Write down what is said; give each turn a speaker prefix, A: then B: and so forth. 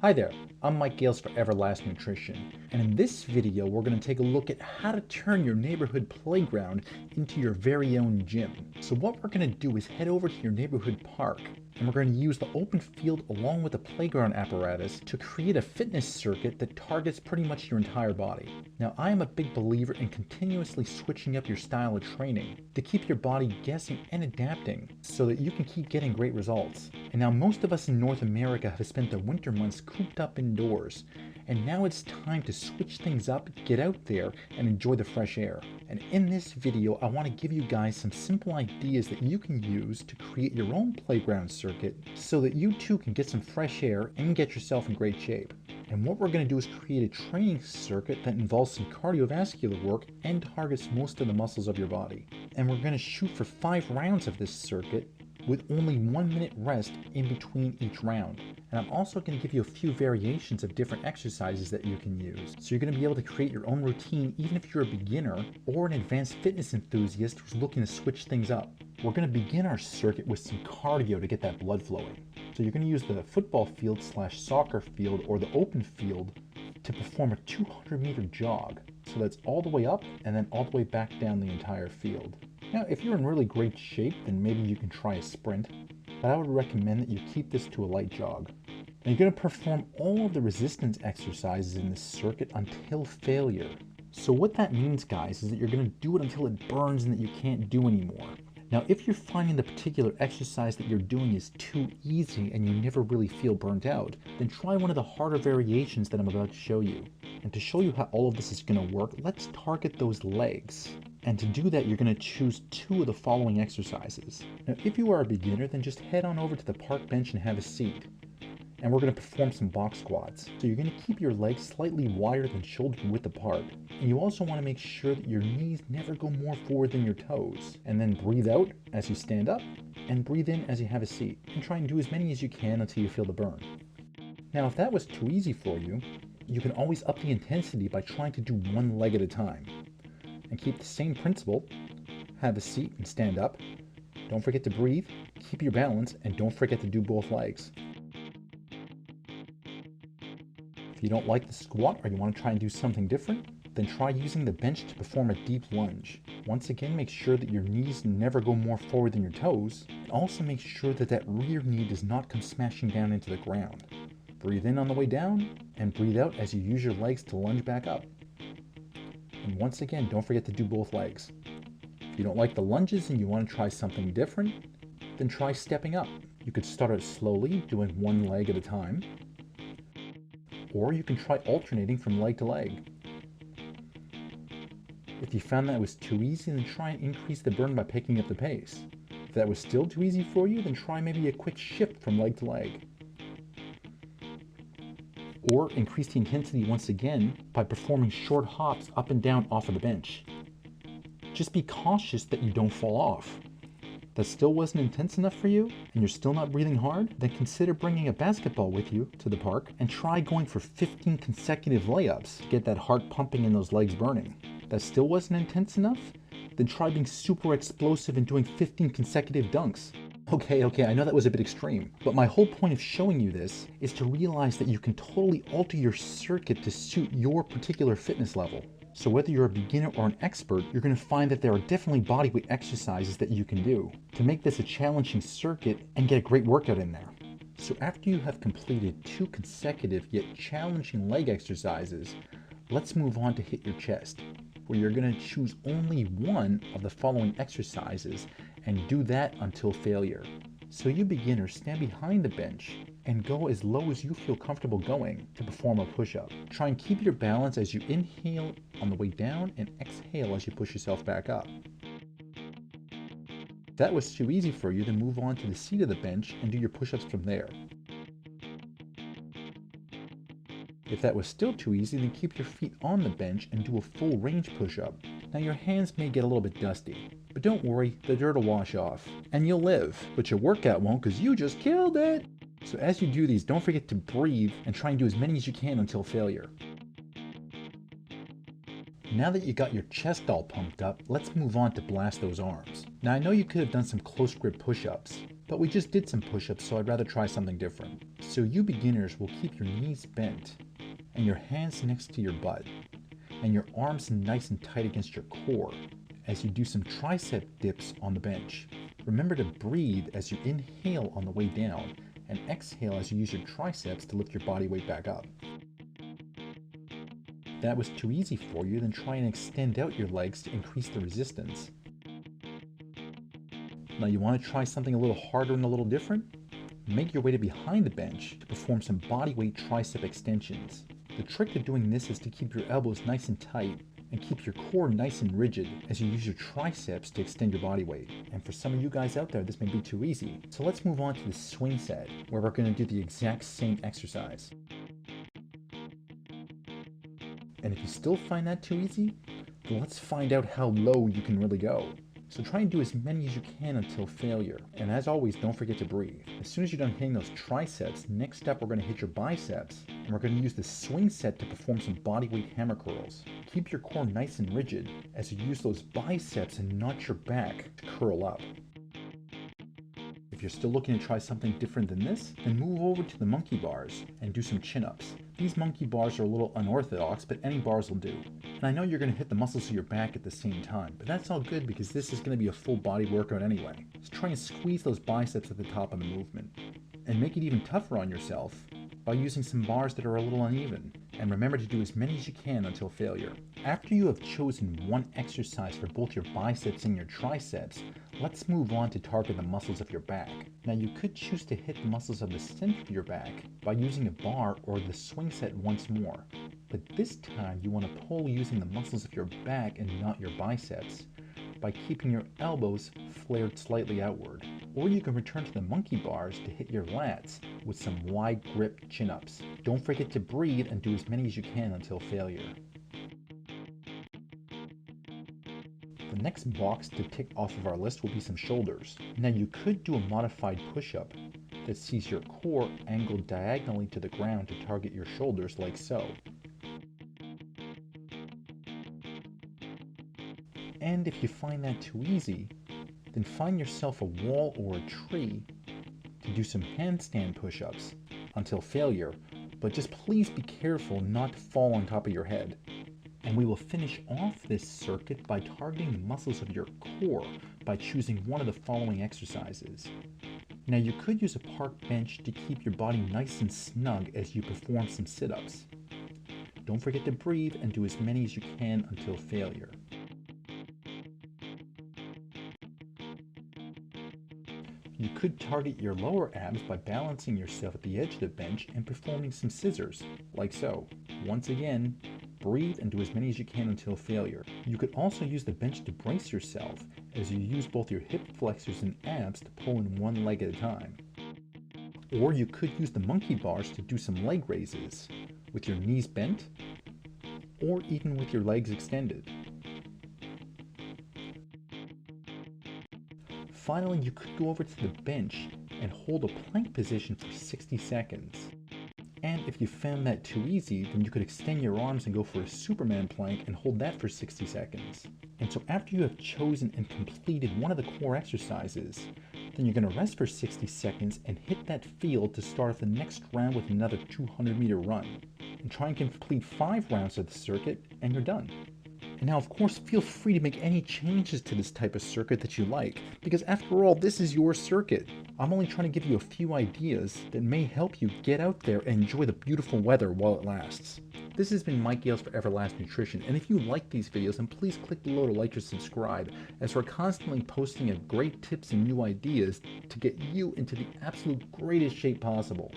A: Hi there, I'm Mike Gales for Everlast Nutrition, and in this video we're going to take a look at how to turn your neighborhood playground into your very own gym. So what we're going to do is head over to your neighborhood park, and we're going to use the open field along with the playground apparatus to create a fitness circuit that targets pretty much your entire body. Now I am a big believer in continuously switching up your style of training to keep your body guessing and adapting so that you can keep getting great results. And now most of us in North America have spent the winter months cooped up indoors, and now it's time to switch things up, get out there, and enjoy the fresh air. And in this video, I want to give you guys some simple ideas that you can use to create your own playground circuit so that you too can get some fresh air and get yourself in great shape. And what we're going to do is create a training circuit that involves some cardiovascular work and targets most of the muscles of your body. And we're going to shoot for 5 rounds of this circuit with only 1 minute rest in between each round. And I'm also going to give you a few variations of different exercises that you can use. So you're going to be able to create your own routine even if you're a beginner or an advanced fitness enthusiast who's looking to switch things up. We're going to begin our circuit with some cardio to get that blood flowing. So you're going to use the football field / soccer field or the open field to perform a 200-meter jog. So that's all the way up and then all the way back down the entire field. Now, if you're in really great shape, then maybe you can try a sprint, but I would recommend that you keep this to a light jog. Now, you're going to perform all of the resistance exercises in this circuit until failure. So what that means, guys, is that you're going to do it until it burns and that you can't do anymore. Now, if you're finding the particular exercise that you're doing is too easy and you never really feel burnt out, then try one of the harder variations that I'm about to show you. And to show you how all of this is going to work, let's target those legs. And to do that, you're going to choose 2 of the following exercises. Now, if you are a beginner, then just head on over to the park bench and have a seat. And we're going to perform some box squats. So you're going to keep your legs slightly wider than shoulder width apart. And you also want to make sure that your knees never go more forward than your toes. And then breathe out as you stand up and breathe in as you have a seat. And try and do as many as you can until you feel the burn. Now, if that was too easy for you, you can always up the intensity by trying to do one leg at a time. And keep the same principle. Have a seat and stand up. Don't forget to breathe, keep your balance, and don't forget to do both legs. If you don't like the squat or you want to try and do something different, then try using the bench to perform a deep lunge. Once again, make sure that your knees never go more forward than your toes, and also make sure that that rear knee does not come smashing down into the ground. Breathe in on the way down, and breathe out as you use your legs to lunge back up. And once again, don't forget to do both legs. If you don't like the lunges and you want to try something different, then try stepping up. You could start out slowly, doing one leg at a time, or you can try alternating from leg to leg. If you found that was too easy, then try and increase the burn by picking up the pace. If that was still too easy for you, then try maybe a quick shift from leg to leg. Or increase the intensity once again by performing short hops up and down off of the bench. Just be cautious that you don't fall off. If that still wasn't intense enough for you and you're still not breathing hard, then consider bringing a basketball with you to the park and try going for 15 consecutive layups to get that heart pumping and those legs burning. If that still wasn't intense enough, then try being super explosive and doing 15 consecutive dunks. Okay, I know that was a bit extreme, but my whole point of showing you this is to realize that you can totally alter your circuit to suit your particular fitness level. So whether you're a beginner or an expert, you're going to find that there are definitely bodyweight exercises that you can do to make this a challenging circuit and get a great workout in there. So after you have completed 2 consecutive yet challenging leg exercises, let's move on to hit your chest, where you're going to choose only one of the following exercises and do that until failure. So you beginners, stand behind the bench and go as low as you feel comfortable going to perform a push-up. Try and keep your balance as you inhale on the way down and exhale as you push yourself back up. If that was too easy for you, then move on to the seat of the bench and do your push-ups from there. If that was still too easy, then keep your feet on the bench and do a full range push-up. Now your hands may get a little bit dusty, but don't worry, the dirt will wash off. And you'll live, but your workout won't because you just killed it! So as you do these, don't forget to breathe and try and do as many as you can until failure. Now that you got your chest all pumped up, let's move on to blast those arms. Now I know you could have done some close grip push-ups, But we just did some push-ups, so I'd rather try something different. So you beginners will keep your knees bent and your hands next to your butt and your arms nice and tight against your core as you do some tricep dips on the bench. Remember to breathe as you inhale on the way down and exhale as you use your triceps to lift your body weight back up. If that was too easy for you, then try and extend out your legs to increase the resistance. Now you want to try something a little harder and a little different? Make your way to behind the bench to perform some bodyweight tricep extensions. The trick to doing this is to keep your elbows nice and tight and keep your core nice and rigid as you use your triceps to extend your body weight. And for some of you guys out there, this may be too easy. So let's move on to the swing set, where we're going to do the exact same exercise. And if you still find that too easy, then let's find out how low you can really go. So try and do as many as you can until failure. And as always, don't forget to breathe. As soon as you're done hitting those triceps, next up we're going to hit your biceps, and we're going to use the swing set to perform some bodyweight hammer curls. Keep your core nice and rigid as you use those biceps and not your back to curl up. If you're still looking to try something different than this, then move over to the monkey bars and do some chin-ups. These monkey bars are a little unorthodox, but any bars will do. And I know you're going to hit the muscles of your back at the same time, but that's all good because this is going to be a full body workout anyway. Just try and squeeze those biceps at the top of the movement. And make it even tougher on yourself by using some bars that are a little uneven. And remember to do as many as you can until failure. After you have chosen one exercise for both your biceps and your triceps, let's move on to target the muscles of your back. Now you could choose to hit the muscles of the center of your back by using a bar or the swing set once more. But this time you want to pull using the muscles of your back and not your biceps by keeping your elbows flared slightly outward. Or you can return to the monkey bars to hit your lats with some wide grip chin-ups. Don't forget to breathe and do as many as you can until failure. The next box to tick off of our list will be some shoulders. Now you could do a modified push-up that sees your core angled diagonally to the ground to target your shoulders like so. And if you find that too easy, then find yourself a wall or a tree to do some handstand push-ups until failure, but just please be careful not to fall on top of your head. And we will finish off this circuit by targeting the muscles of your core by choosing one of the following exercises. Now you could use a park bench to keep your body nice and snug as you perform some sit-ups. Don't forget to breathe and do as many as you can until failure. You could target your lower abs by balancing yourself at the edge of the bench and performing some scissors, like so. Once again, breathe and do as many as you can until failure. You could also use the bench to brace yourself as you use both your hip flexors and abs to pull in one leg at a time. Or you could use the monkey bars to do some leg raises with your knees bent or even with your legs extended. Finally, you could go over to the bench and hold a plank position for 60 seconds. And if you found that too easy, then you could extend your arms and go for a Superman plank and hold that for 60 seconds. And so after you have chosen and completed one of the core exercises, then you're going to rest for 60 seconds and hit that field to start off the next round with another 200-meter run. And try and complete 5 rounds of the circuit and you're done. And now, of course, feel free to make any changes to this type of circuit that you like, because after all, this is your circuit. I'm only trying to give you a few ideas that may help you get out there and enjoy the beautiful weather while it lasts. This has been Mike Gales for Everlast Nutrition, and if you like these videos, then please click below to like or subscribe, as we're constantly posting great tips and new ideas to get you into the absolute greatest shape possible.